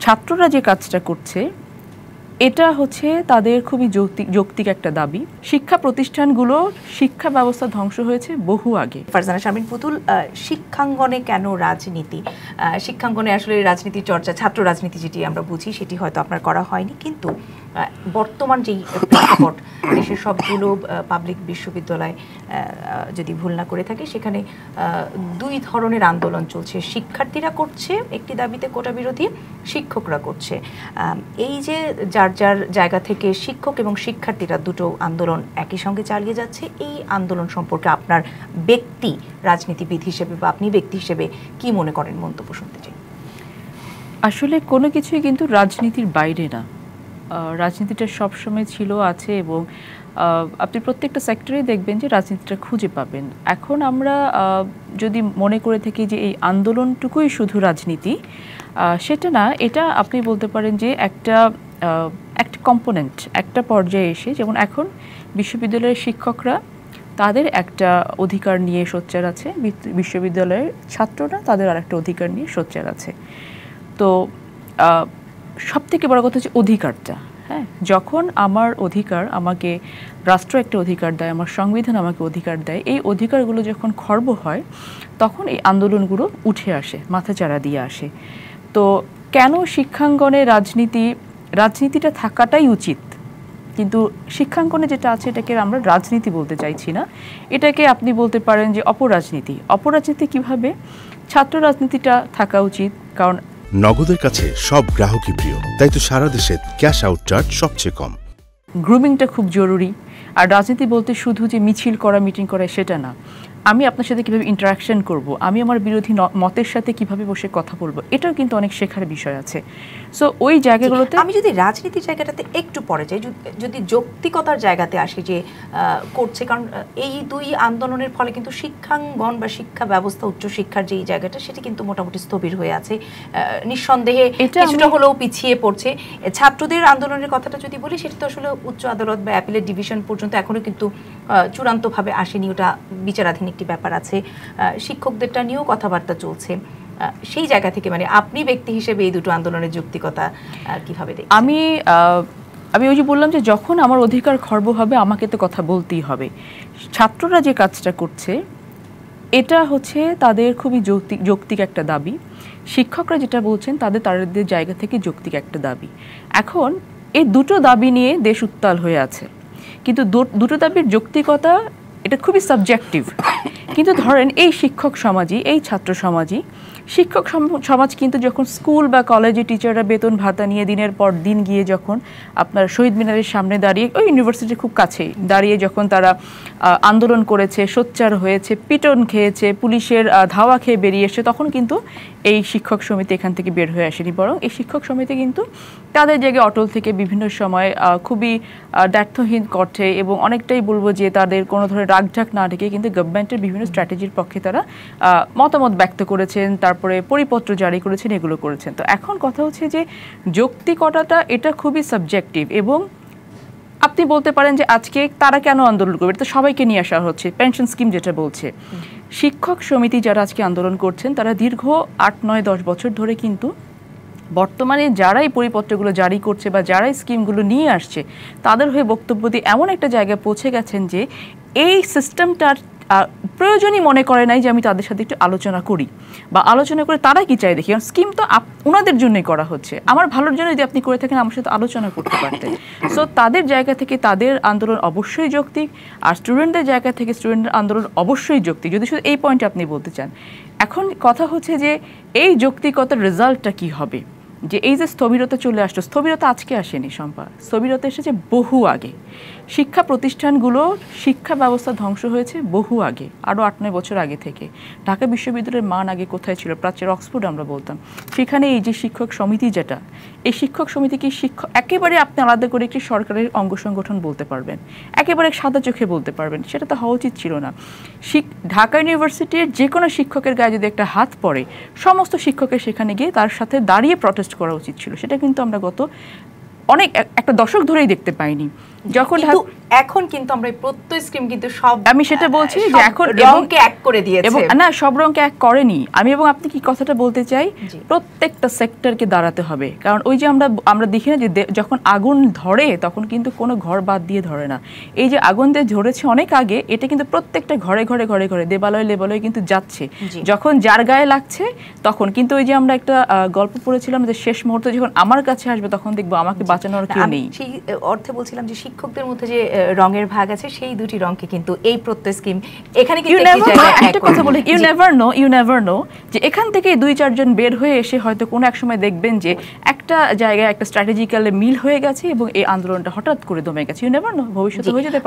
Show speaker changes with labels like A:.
A: ছাত্ররা যে কাজটা করছে এটা হচ্ছে তাদের খুবই যৌক্তিক একটা দাবি। শিক্ষা প্রতিষ্ঠানগুলো শিক্ষা ব্যবস্থা ধ্বংস হয়েছে বহু আগে।
B: ফারজানা শারমিন পুতুল, শিক্ষাঙ্গনে কেন রাজনীতি? শিক্ষাঙ্গনে আসলে রাজনীতি চর্চা, ছাত্র রাজনীতি যেটি আমরা বুঝি সেটি হয়তো আপনার করা হয়নি, কিন্তু বর্তমান যেই প্রেক্ষাপট, দেশের সবগুলো পাবলিক বিশ্ববিদ্যালয় যদি ভুল না করে থাকে, সেখানে দুই ধরনের আন্দোলন চলছে। শিক্ষার্থীরা করছে একটি দাবিতে কোটা বিরোধী, শিক্ষকরা করছে। এই যে যার যার জায়গা থেকে শিক্ষক এবং শিক্ষার্থীরা দুটো আন্দোলন একই সঙ্গে চালিয়ে যাচ্ছে, এই আন্দোলন সম্পর্কে আপনার ব্যক্তি রাজনীতিবিদ হিসেবে বা আপনি ব্যক্তি হিসেবে কি মনে করেন, মন্তব্য শুনতে চাই।
A: আসলে কোনো কিছুই কিন্তু রাজনীতির বাইরে না। রাজনীতিটা সবসময় ছিল, আছে, এবং আপনি প্রত্যেকটা সেক্টরেই দেখবেন যে রাজনীতিটা খুঁজে পাবেন। এখন আমরা যদি মনে করে থাকি যে এই আন্দোলনটুকুই শুধু রাজনীতি, সেটা না। এটা আপনি বলতে পারেন যে একটা কম্পোনেন্ট, একটা পর্যায়ে এসে, যেমন এখন বিশ্ববিদ্যালয়ের শিক্ষকরা তাদের একটা অধিকার নিয়ে সোচ্চার আছে, বিশ্ববিদ্যালয়ের ছাত্ররা তাদের আর একটা অধিকার নিয়ে সোচ্চার আছে। তো সবথেকে বড় কথা হচ্ছে অধিকারটা। হ্যাঁ, যখন আমার অধিকার, আমাকে রাষ্ট্র একটা অধিকার দেয়, আমার সংবিধান আমাকে অধিকার দেয়, এই অধিকারগুলো যখন খর্ব হয় তখন এই আন্দোলনগুলো উঠে আসে, মাথাচাড়া দিয়ে আসে। তো কেন শিক্ষাঙ্গনে রাজনীতিটা থাকাটাই উচিত, কিন্তু শিক্ষাঙ্গনে যেটা আছে এটাকে আমরা রাজনীতি বলতে চাইছি না, এটাকে আপনি বলতে পারেন যে অপরাজনীতি। অপরাজনীতি কিভাবে? ছাত্র রাজনীতিটা থাকা উচিত, কারণ
C: নগদের কাছে সব গ্রাহকই প্রিয়, তাই তো সারা দেশে ক্যাশ আউট চার্জ সবচেয়ে কম।
A: গ্রুমিংটা খুব জরুরি। আর রাজনীতি বলতে শুধু যে মিছিল করা, মিটিং করা সেটা না। আমি আপনার সাথে কিভাবে ইন্টারাকশন করব, আমি আমার বিরোধী মতের সাথে কিভাবে বসে কথা বলবো, এটাও কিন্তু অনেক শেখার বিষয় আছে। সো ওই জায়গাগুলোতে
B: আমি যদি রাজনীতির জায়গাটাতে একটু পরে যাই, যদি যৌক্তিকতার জায়গাতে আসে যে করছে, কারণ এই দুই আন্দোলনের ফলে কিন্তু শিক্ষাঙ্গন বা শিক্ষা ব্যবস্থা, উচ্চশিক্ষার যেই জায়গাটা, সেটি কিন্তু মোটামুটি স্থবির হয়ে আছে, নিঃসন্দেহে কিছুটা হলেও পিছিয়ে পড়ছে। ছাত্রদের আন্দোলনের কথাটা যদি বলি, সেটা তো আসলে উচ্চ আদালত বা অ্যাপিলেট ডিভিশন পর্যন্ত এখনো কিন্তু চূড়ান্তভাবে আসেনি, ওটা বিচারাধীন একটি ব্যাপার আছে। শিক্ষকদেরটা নিয়েও কথাবার্তা চলছে। সেই জায়গা থেকে মানে আপনি ব্যক্তি হিসেবে এই দুটো আন্দোলনের যৌক্তিকতা কিভাবে দেখেন?
A: আমি ওই যে বললাম যে যখন আমার অধিকার খর্ব হবে আমাকে তো কথা বলতেই হবে। ছাত্ররা যে কাজটা করছে এটা হচ্ছে তাদের খুবই যৌক্তিক একটা দাবি। শিক্ষকরা যেটা বলছেন তাদের জায়গা থেকে যৌক্তিক একটা দাবি। এখন এই দুটো দাবি নিয়ে দেশ উত্তাল হয়ে আছে, কিন্তু দুটো দাবির যৌক্তিকতা এটা খুবই সাবজেক্টিভ। কিন্তু ধরেন এই শিক্ষক সমাজই, এই ছাত্র সমাজই, শিক্ষক সমাজ কিন্তু যখন স্কুল বা কলেজে টিচাররা বেতন ভাতা নিয়ে দিনের পর দিন গিয়ে যখন আপনার শহীদ মিনারের সামনে দাঁড়িয়ে, ওই ইউনিভার্সিটির খুব কাছেই দাঁড়িয়ে যখন তারা আন্দোলন করেছে, সোচ্চার হয়েছে, পিটন খেয়েছে, পুলিশের ধাওয়া খেয়ে বেরিয়ে এসে, তখন কিন্তু এই শিক্ষক সমিতি এখান থেকে বের হয়ে আসেনি, বরং এই শিক্ষক সমিতি কিন্তু তাদের জায়গায় অটল থেকে বিভিন্ন সময় খুবই দ্ব্যর্থহীন করছে, এবং অনেকটাই বলবো যে তাদের কোনো ধরনের রাগঢাক না ঢেকে কিন্তু গভর্নমেন্টের বিভিন্ন স্ট্র্যাটেজির পক্ষে তারা মতামত ব্যক্ত করেছেন, তারপরে পরিপত্র জারি করেছেন, এগুলো করেছেন। তো এখন কথা হচ্ছে যে যৌক্তিকতাটা এটা খুবই সাবজেক্টিভ, এবং আপনি বলতে পারেন যে আজকে তারা কেন আন্দোলন করবে, এটা তো সবাইকে নিয়ে আসা হচ্ছে। পেনশন স্কিম যেটা বলছে, শিক্ষক সমিতি যারা আজকে আন্দোলন করছেন তারা দীর্ঘ 8, 9, 10 বছর ধরে কিন্তু বর্তমানে যারাই পরিপত্রগুলো জারি করছে বা যারাই স্কিমগুলো নিয়ে আসছে তাদের হয়ে বক্তব্য দিয়ে এমন একটা জায়গায় পৌঁছে গেছেন যে এই সিস্টেমটার প্রয়োজনই মনে করে নাই যে আমি তাদের সাথে একটু আলোচনা করি, বা আলোচনা করে তারা কি চাই দেখি। কারণ স্কিম তো ওনাদের জন্যই করা হচ্ছে, আমার ভালোর জন্য যদি আপনি করে থাকেন আমার সাথে আলোচনা করতে পারতেন। সো তাদের জায়গা থেকে তাদের আন্দোলন অবশ্যই যৌক্তিক, আর স্টুডেন্টদের জায়গা থেকে স্টুডেন্টের আন্দোলন অবশ্যই যৌক্তিক, যদি শুধু এই পয়েন্টে আপনি বলতে চান। এখন কথা হচ্ছে যে এই যৌক্তিকতার রেজাল্টটা কি হবে, যে এই যে স্থবিরতা চলে আসলো, স্থবিরতা আজকে আসেনি শম্পা, স্থবিরতা এসেছে বহু আগে। শিক্ষা প্রতিষ্ঠানগুলো শিক্ষা ব্যবস্থা ধ্বংস হয়েছে বহু আগে, আরও 8-9 বছর আগে থেকে। ঢাকা বিশ্ববিদ্যালয়ের মান আগে কোথায় ছিল? প্রাচ্যের অক্সফোর্ড আমরা বলতাম। সেখানে এই যে শিক্ষক সমিতি যেটা, এই শিক্ষক সমিতি কি একেবারে আপনি আলাদা করে একটি সরকারের অঙ্গ সংগঠন বলতে পারবেন, একেবারে সাদা চোখে বলতে পারবেন, সেটা তো হওয়া উচিত ছিল না। ঢাকা ইউনিভার্সিটির যে কোনো শিক্ষকের গায়ে যদি একটা হাত পড়ে, সমস্ত শিক্ষকের সেখানে গিয়ে তার সাথে দাঁড়িয়ে প্রটেস্ট করা উচিত ছিল। সেটা কিন্তু আমরা গত একটা দশক ধরেই দেখতে পাইনি। যখন
B: কিন্তু এখন কিন্তু আমরা এই প্রত্যয় স্কিম কিন্তু সব
A: আমি সেটা বলছি যে এখন
B: রংকে এক করে দিয়েছে
A: এবং না সব রঙকে এক করেনি। আমি এবং আপনি কি কথাটা বলতে চাই,
B: জি।
A: প্রত্যেকটা সেক্টরকে দাঁড়াতে হবে। কারণ ওই যে আমরা দেখি না যে যখন আগুন ধরে তখন কিন্তু কোনো ঘর বাদ দিয়ে ধরে না। এই যে আগুন দিয়ে ধরেছে অনেক আগে, এটা কিন্তু প্রত্যেকটা ঘরে ঘরে ঘরে ঘরে দেবালয় লেবালয় কিন্তু যাচ্ছে।
B: জি।
A: যখন যার গায়ে লাগছে তখন কিন্তু ওই যে আমরা একটা গল্প পড়েছিলাম যে শেষ মুহূর্তে যখন আমার কাছে আসবে তখন দেখবো আমাকে বাঁচানোর কেউ
B: আমি
A: নেই।
B: সেই অর্থে বলছিলাম যে শিক্ষকদের মধ্যে যে রঙের ভাগ আছে সেই দুটি রঙকে কিন্তু এই প্রত্যয় স্কিম এখানে কিন্তু একটি জায়গায় এক
A: একটা
B: করে
A: কথা বলি,
B: দিয়েছে।
A: ইউ নেভার নো যে এখান থেকে 2-4 জন বের হয়ে এসে হয়তো কোনো এক সময় দেখবেন যে একটা জায়গায় একটা স্ট্র্যাটেজিক্যালি মিল হয়ে গেছে এবং এই আন্দোলনটা হঠাৎ করে দমে গেছে। ইউ নেভার নো, ভবিষ্যতে
B: জি।
A: হয়ে যেতে পারে।